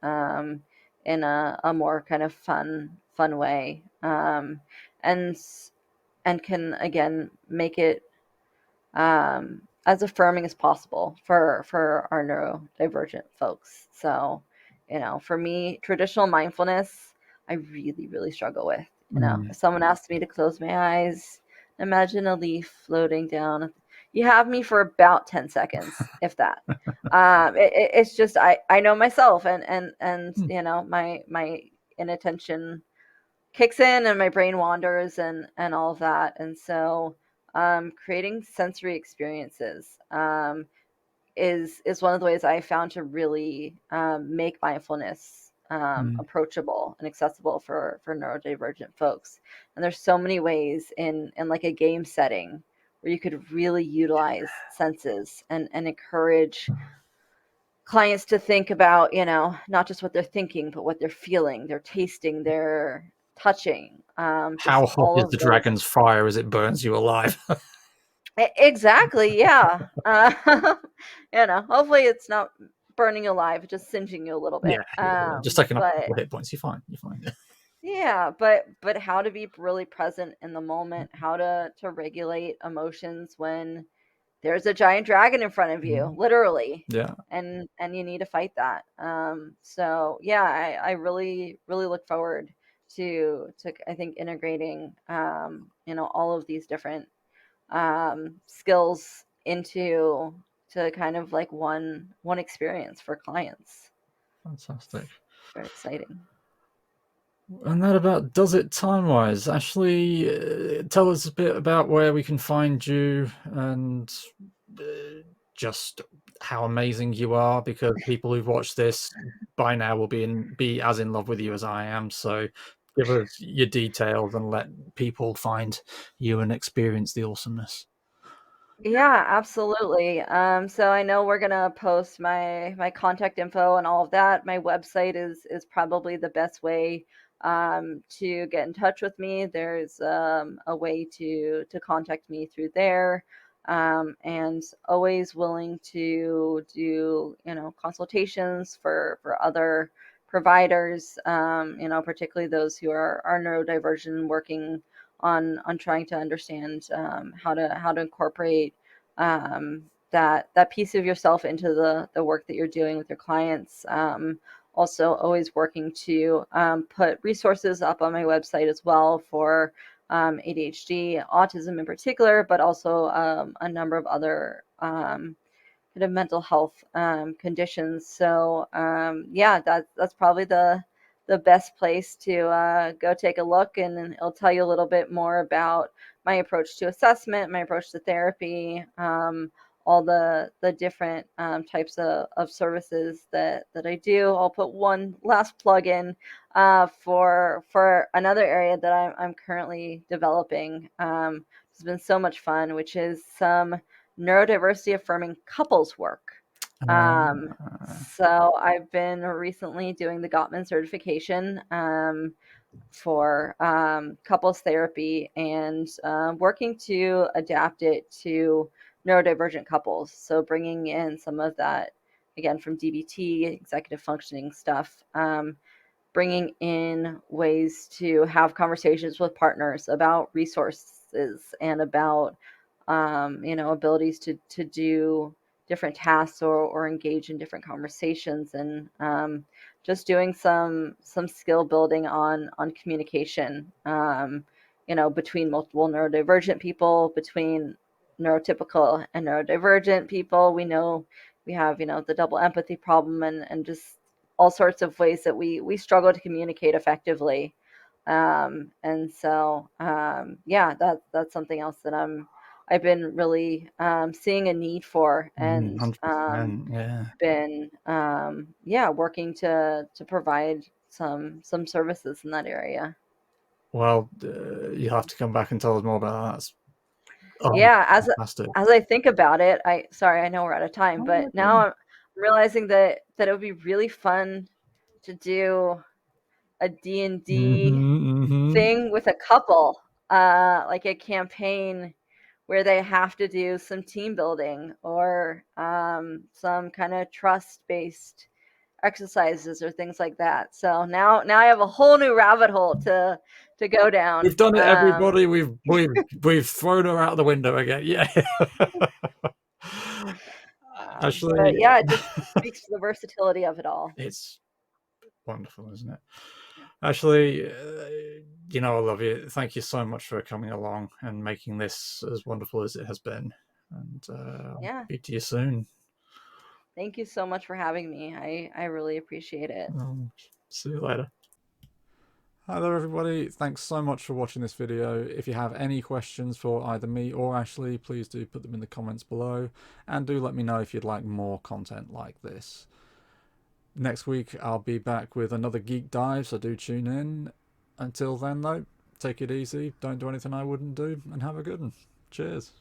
S2: in a more kind of fun way, and and can again make it as affirming as possible for our neurodivergent folks. So, you know, for me, traditional mindfulness, I really struggle with. You know,
S1: Mm.
S2: if someone asks me to close my eyes, imagine a leaf floating down, you have me for about 10 seconds, if that. It's just I know myself, and
S1: Mm.
S2: you know my inattention kicks in and my brain wanders and all of that. And so creating sensory experiences is one of the ways I found to really make mindfulness
S1: Mm.
S2: approachable and accessible for neurodivergent folks. And there's so many ways in like a game setting where you could really utilize senses and encourage clients to think about, you know, not just what they're thinking, but what they're feeling, they're tasting, they're touching,
S1: How
S2: just
S1: hot
S2: all
S1: is
S2: of
S1: the
S2: those.
S1: dragon's fire as it burns you alive?
S2: Exactly, yeah. You know, hopefully it's not burning you alive, just singeing you a little
S1: Yeah,
S2: bit.
S1: yeah, just taking off a
S2: But
S1: couple of hit points. You're fine. You're fine.
S2: yeah, but how to be really present in the moment, how to regulate emotions when there's a giant dragon in front of you,
S1: Mhm.
S2: literally,
S1: Yeah,
S2: and you need to fight that. So yeah, I really look forward to I think integrating you know, all of these different skills into to kind of like one experience for clients.
S1: fantastic.
S2: It's very exciting.
S1: And that about does it time wise. Ashley, tell us a bit about where we can find you and uh, just how amazing you are, because people who've watched this by now will be as in love with you as I am. So give us your details and let people find you and experience the awesomeness.
S2: Yeah, absolutely. So I know we're gonna post my contact info and all of that. My website is probably the best way to get in touch with me. There's a way to contact me through there, and always willing to do, you know, consultations for other providers. You know, particularly those who are neurodivergent, working on trying to understand how to incorporate that piece of yourself into the work that you're doing with your clients. Also, always working to put resources up on my website as well for ADHD, autism in particular, but also a number of other kind of mental health conditions. So yeah, that's probably the the best place to go take a look, and it'll tell you a little bit more about my approach to assessment, my approach to therapy, all the different types of services that I do. I'll put one last plug in for another area that I'm currently developing. It's been so much fun, which is some neurodiversity affirming couples work. Um, so I've been recently doing the Gottman certification for couples therapy, and working to adapt it to neurodivergent couples. So bringing in some of that, again, from DBT, executive functioning stuff, bringing in ways to have conversations with partners about resources and about abilities to do different tasks or engage in different conversations, and just doing some skill building on communication, between multiple neurodivergent people, between neurotypical and neurodivergent people. We know we have the double empathy problem, and just all sorts of ways that we struggle to communicate effectively. And so yeah, that's something else that I've been really seeing a need for, and
S1: 100%, yeah.
S2: been yeah, working to provide some services in that area.
S1: Well, you'll have to come back and tell us more about that. Oh,
S2: Yeah,
S1: fantastic.
S2: as I think about it, I know we're out of time,
S1: Oh,
S2: but now
S1: okay.
S2: I'm realizing that it would be really fun to do a D&D thing with a couple, like a campaign where they have to do some team building, or some kind of trust based exercises or things like that. So now I have a whole new rabbit hole to go down.
S1: We've done it, everybody. We've thrown her out the window again. Yeah.
S2: But
S1: Actually,
S2: yeah, it just speaks to the versatility of it all.
S1: it's wonderful, isn't it?
S2: Yeah.
S1: Actually, I love you. Thank you so much for coming along and making this as wonderful as it has been. And I'll
S2: Yeah.
S1: speak to you soon.
S2: Thank you so much for having me. I really appreciate it.
S1: See you later. Hi there, everybody. Thanks so much for watching this video. If you have any questions for either me or Ashley, please do put them in the comments below, and do let me know if you'd like more content like this. Next week I'll be back with another geek dive, so do tune in. Until then though, take it easy, don't do anything I wouldn't do, and have a good one. Cheers.